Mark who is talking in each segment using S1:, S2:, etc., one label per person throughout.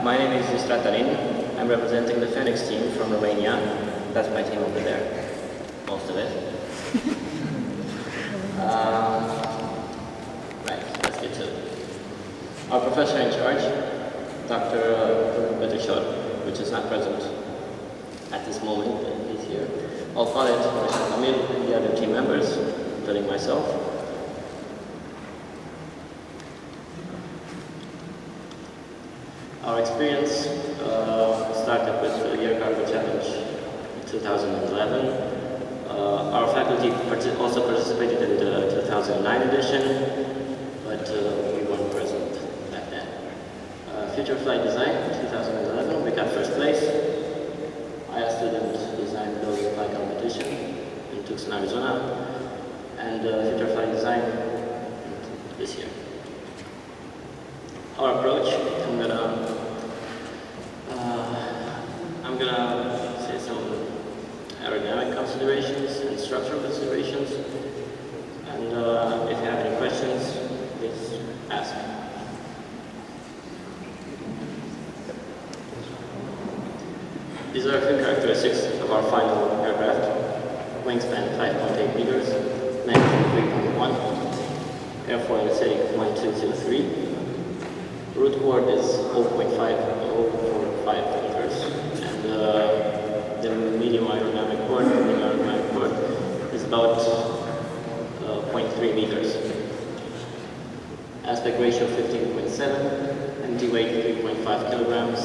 S1: My name is Stratalin. I'm representing the Phoenix team from Romania. That's my team over there, most of it. Right, let's get to it. Our professor in charge, Dr. Petrishor, which is not present at this moment, but he's here. I'll call it Mr. Kamil and the other team members, including myself. Our experience started with the Year Cargo Challenge in 2011. Our faculty also participated in the 2009 edition, but we weren't present back then. Future Flight Design, 2011, we got first place. I, a student, designed the flight competition in Tucson, Arizona, and Future Flight Design this year. Our approach, I'm gonna say some aerodynamic considerations and structural considerations, and if you have any questions, please ask. These are a few characteristics of our final aircraft. Wingspan 5.8 meters, magnitude 3.1, airfoil setting 0.223. Root chord is 0.5 meters, and the medium aerodynamic chord, is about 0.3 meters. Aspect ratio 15.7, empty weight 3.5 kilograms.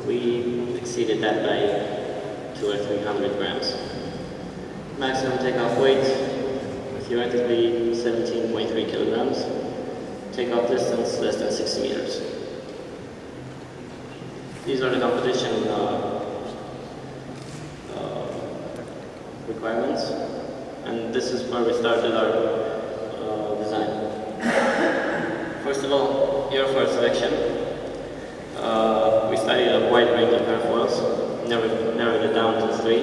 S1: We exceeded that by 200 or 300 grams. Maximum takeoff weight, theoretically 17.3 kilograms. Takeoff distance less than 60 meters. These are the competition requirements, and this is where we started our design. First of all, airfoil selection. We studied a wide range of airfoils, narrowed it down to 3.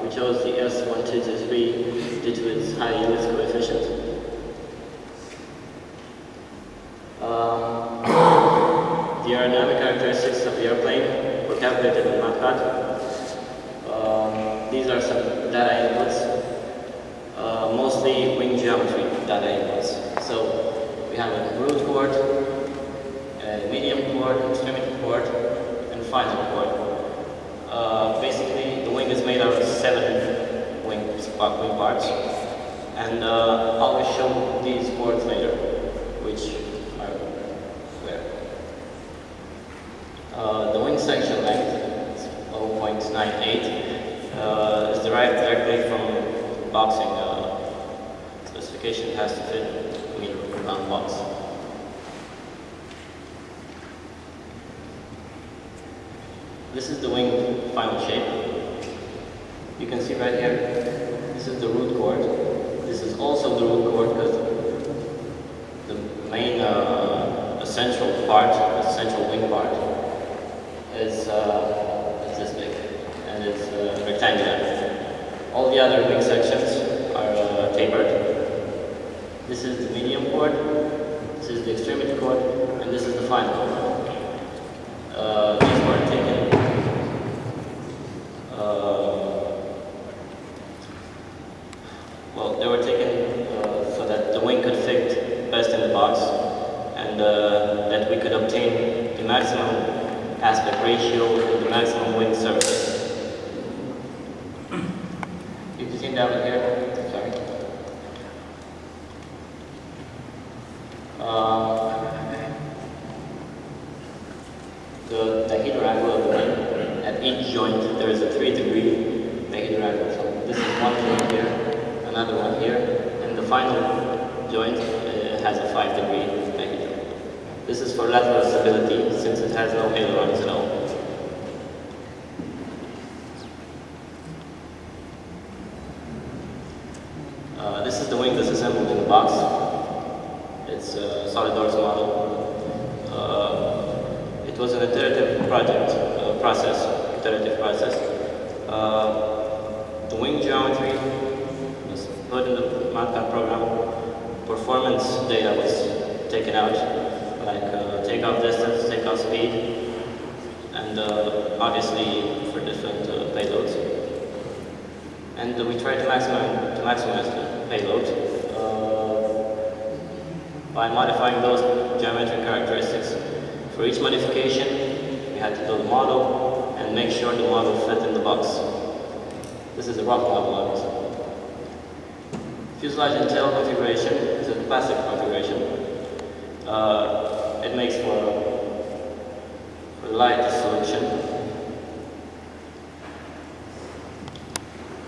S1: We chose the S1223 due to its high yield coefficient. The aerodynamic characteristics of the airplane were calculated in MATCAD. These are some data inputs, mostly wing geometry data inputs. So we have a root chord, a medium chord, extremity chord, and final chord. Basically, the wing is made out of 7 wing parts, and I'll always show these chords later, which the wing section length is 0.98, is derived directly from boxing specification. It has to fit a round box. This is the wing final shape. You can see right here, this is the root chord. This is also the root chord because the main essential wing part is this big, and it's rectangular. All the other wing sections are tapered. This is the medium chord, this is the extremity chord, and this is the final chord. These were taken they were taken so that the wing could fit best in the box, and that we could obtain the maximum aspect ratio and the maximum wing surface. You can see down here, sorry. The dihedral angle of the wing, at each joint there is a 3-degree dihedral angle. So this is one joint here, another one here, and the final joint has a 5-degree dihedral. This is for lateral stability, since it has no ailerons at all. This is the wing disassembled in the box. It's a solid doors model. It was an iterative process. The wing geometry was put in the MATCAD program. Performance data was taken out. like takeoff distance, takeoff speed, and obviously for different payloads. And we try to maximize the payload by modifying those geometric characteristics. For each modification, we had to build a model and make sure the model fit in the box. This is a rough model, obviously. Fuselage and tail configuration is a classic configuration. It makes for a light solution.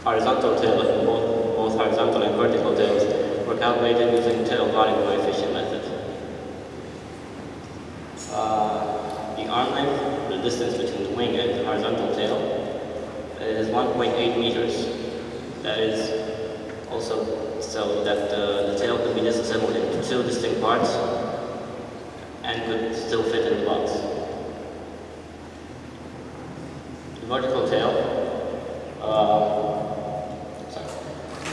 S1: Horizontal tail, both horizontal and vertical tails, were calculated using tail volume coefficient method. The arm length, the distance between the wing and the horizontal tail, is 1.8 meters. That is also so that the tail could be disassembled into two distinct parts and could still fit in the box. The vertical tail,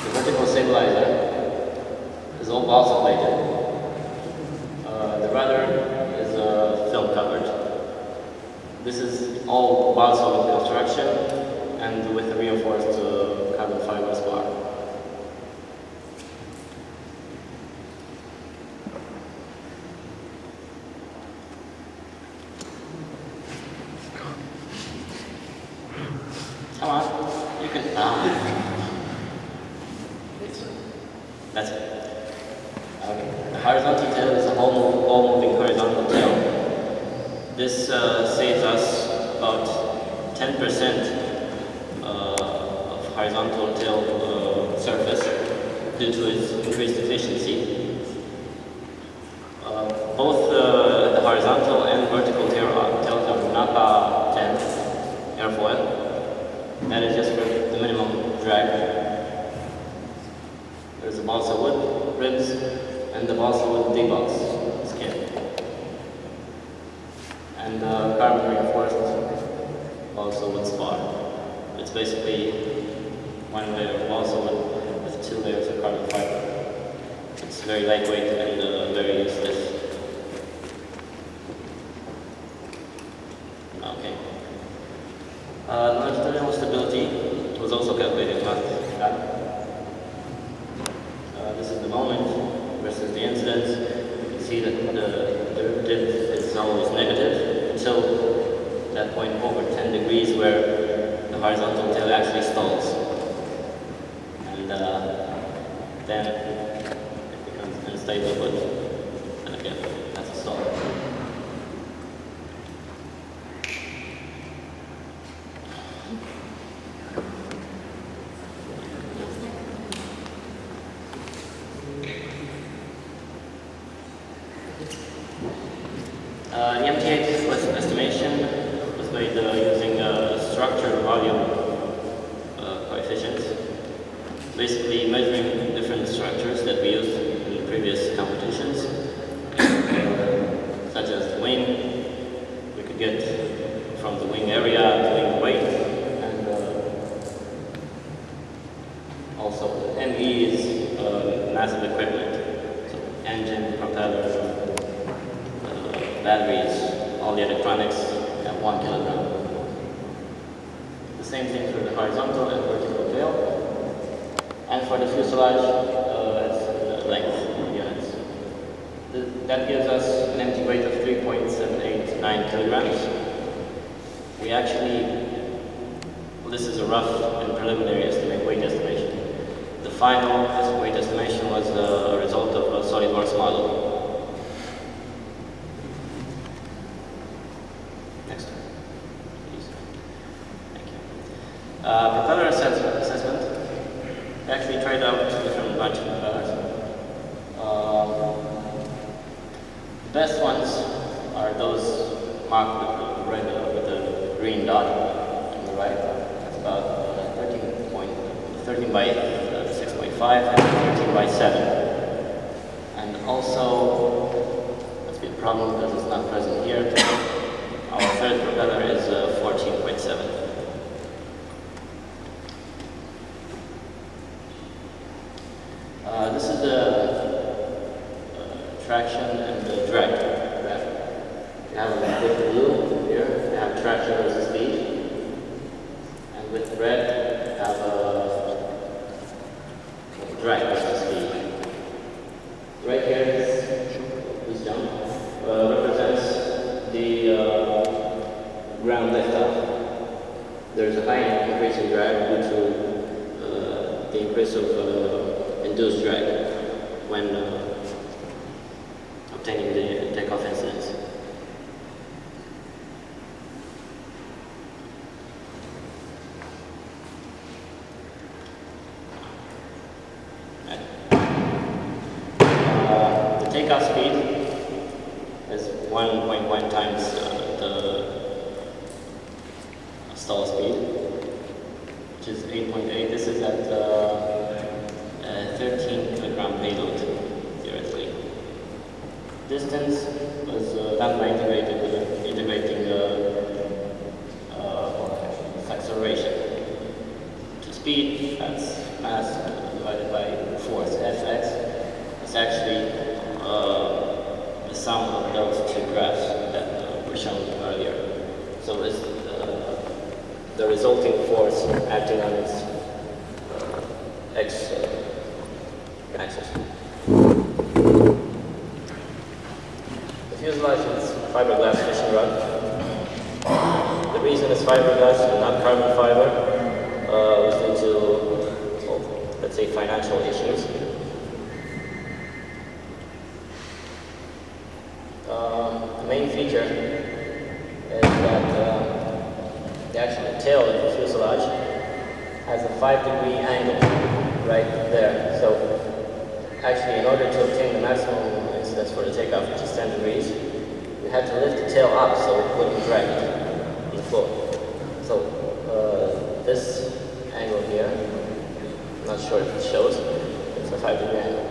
S1: the vertical stabilizer is all balsa plated. The rudder is film covered. This is all balsa with construction and with a reinforced carbon fiber spar. Come on, you can. That's it. Okay. The horizontal tail is a whole moving horizontal tail. This saves us about 10% of horizontal tail surface due to its increased efficiency. Both the horizontal and vertical tails are Napa 10 airfoil. That is just for the minimum drag. There's a balsa wood ribs and the balsa wood D-box skin. And carbon reinforced balsa wood spar. It's basically one layer of balsa wood with two layers of carbon fiber. It's very lightweight and very stiff. Okay. Longitudinal stability was also calculated in math. This is the moment versus the incidence. You can see that the derivative is always negative until that point over 10 degrees where the horizontal tail actually stalls. And then it becomes unstable, but again, that's a stall. The MTH estimation was made using structure volume coefficients, basically measuring different structures that we used in the previous competitions, such as the wing. We could get from the wing area to wing weight, and also ME is massive equipment, so engine, propeller, batteries, all the electronics at 1 kilogram. The same thing for the horizontal and vertical tail. And for the fuselage, as length units. That gives us an empty weight of 3.789 kilograms. We actually, well, this is a rough and preliminary weight estimation. The final weight estimation was a result of a SolidWorks model. Next, please. Thank you. Propeller assessment. We actually tried out different bunch of propellers. The best ones are those marked with the red, with the green dot on the right. That's about 13 by 6.5 and 13 by 7. And also, that's been a problem because it's not present here. Our third propeller is 14.7. This is the traction and the drag graph. drag versus speed. Right here, this jump represents the ground lift off. There's a high increase in drag due to the increase of induced drag when obtaining the takeoff incidence. The takeoff speed is 1.1 times the stall speed, which is 8.8. This is at 13 kilogram payload, theoretically. Distance was done by integrating acceleration. To speed, that's mass divided by force. Fx is actually the sum of those two graphs that were shown earlier. So it's the resulting force acting on its x-axis. The fuselage is fiberglass fishing rod. The reason it's fiberglass and not carbon fiber was due to, well, let's say, financial issues. The main feature is that the actual tail of the fuselage has a 5-degree angle right there. So actually, in order to obtain the maximum incidence for the takeoff, which is 10 degrees, you had to lift the tail up so it wouldn't drag on the floor. So this angle here, I'm not sure if it shows, it's a 5-degree angle.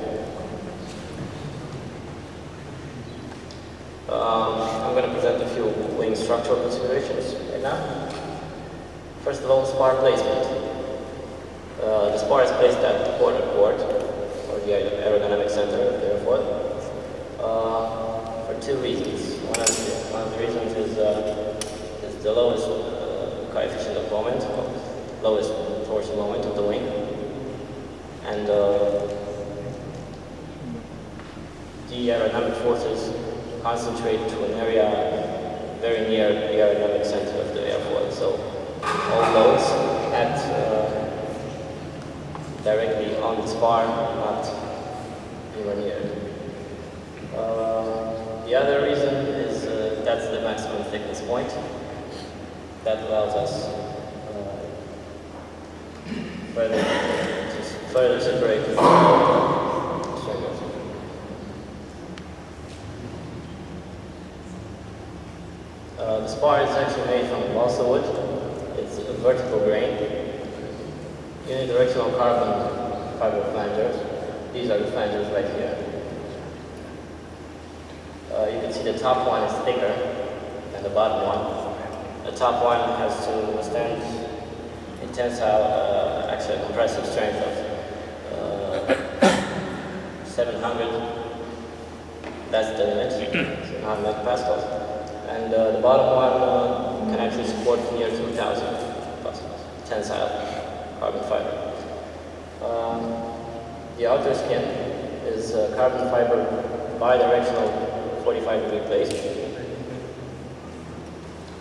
S1: I'm going to present a few wing structural considerations right now. First of all, spar placement. The spar is placed at the quarter port, or the aerodynamic center of the airfoil, for two reasons. One of the reasons is the lowest coefficient of moment, lowest torsion moment of the wing, and the aerodynamic forces concentrate to an area very near the aerodynamic center of the airfoil. So all loads act directly on the spar, not anywhere near. The other reason is that's the maximum thickness point. That allows us further separate the stringers. The spar is actually made from balsa wood. It's a vertical grain. Unidirectional carbon fiber flangers. These are the flangers right here. You can see the top one is thicker than the bottom one. The top one has to withstand a tensile, actually a compressive strength of 700. That's the limit, 700 megapascals. And the bottom one can actually support near 2,000 pascals, tensile carbon fiber. The outer skin is carbon fiber bidirectional 45-degree plate,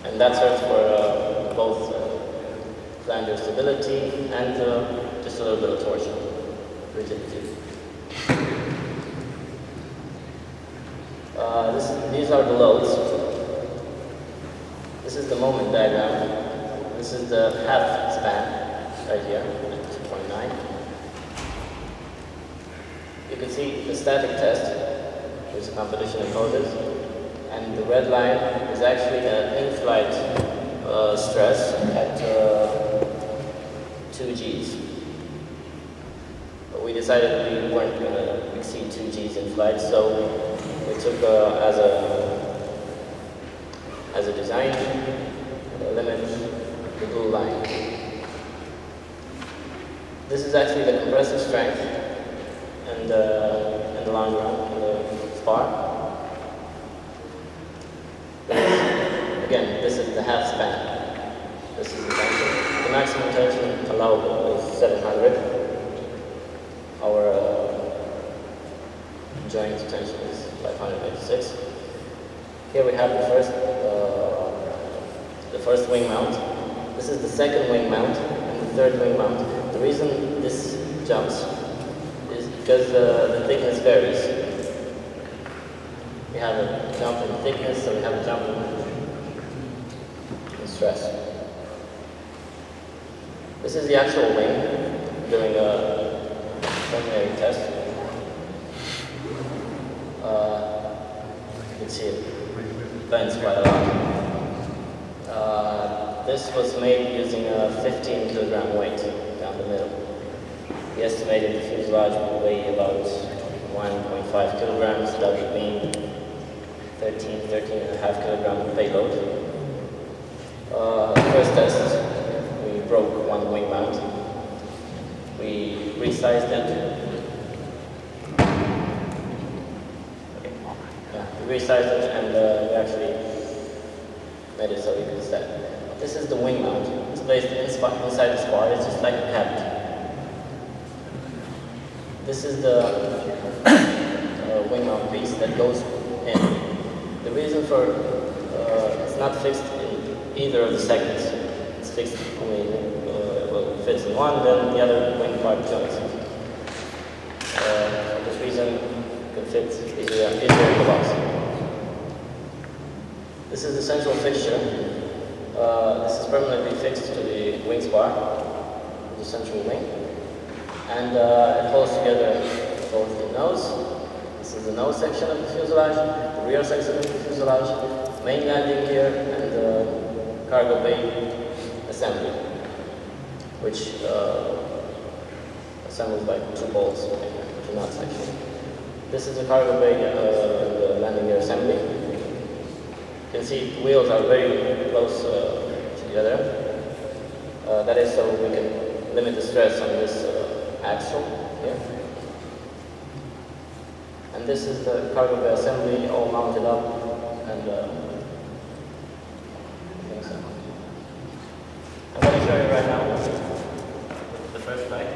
S1: and that serves for both flanger stability and just a little bit of torsion, rigidity. These are the loads. This is the moment diagram. This is the half span right here, 2.9. You can see the static test, which is competition in poses, and the red line is actually an in-flight stress at 2 Gs. But we decided we weren't going to exceed 2 Gs in flight, so we took as a design limit the blue line. This is actually the compressive strength and in the long run, in the spar. Again, this is the half span. This is the tension. The maximum tension allowable is 700. Our joint tension is 586. Here we have the first wing mount. This is the second wing mount and the third wing mount. The reason this jumps is because the thickness varies. We have a jump in thickness, so we have a jump in stress. This is the actual wing during a preliminary test. You can see it bends quite a lot. This was made using a 15 kilogram weight down the middle. We estimated the fuselage would weigh about 1.5 kilograms. That would mean 13.5 kilogram payload. First test, we broke one wing mount. We resized it. We resized it and we actually made it so we could stand. This is the wing mount. It's placed inside the spar. It's just like a cabinet. This is the wing mount piece that goes in. The reason for it's not fixed in either of the segments. It's fixed only well, it fits in one, then the other wing part joins. For this reason, it can fit easier in the box. This is the central fixture. This is permanently fixed to the wing spar, the central wing, and it holds together both the nose. This is the nose section of the fuselage, the rear section of the fuselage, main landing gear, and the cargo bay assembly, which assembles like two bolts, two nuts actually. This is the cargo bay and the landing gear assembly. You can see the wheels are very close together. That is so we can limit the stress on this axle here. And this is the cargo bay assembly all mounted up and I think so. I'm going to show you right now the first flight.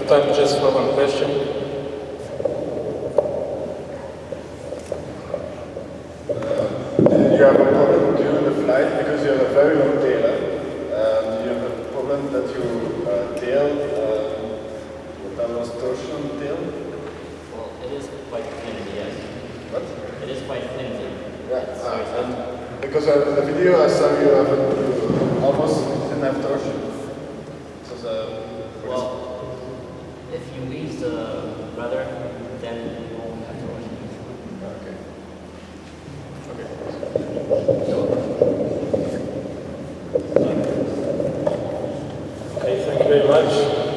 S2: time just for one question.
S3: You have a problem during the flight because you have a very long tail. You have a problem that your tail, that was torsion on the tail?
S1: Well, it is quite flimsy, yes.
S3: What?
S1: It is quite flimsy.
S3: Yeah. Because of the video I saw you have almost didn't have torsion. So
S1: well, if you ease the rudder, then you won't have torsion.
S3: Okay.
S2: Okay, thank you very much.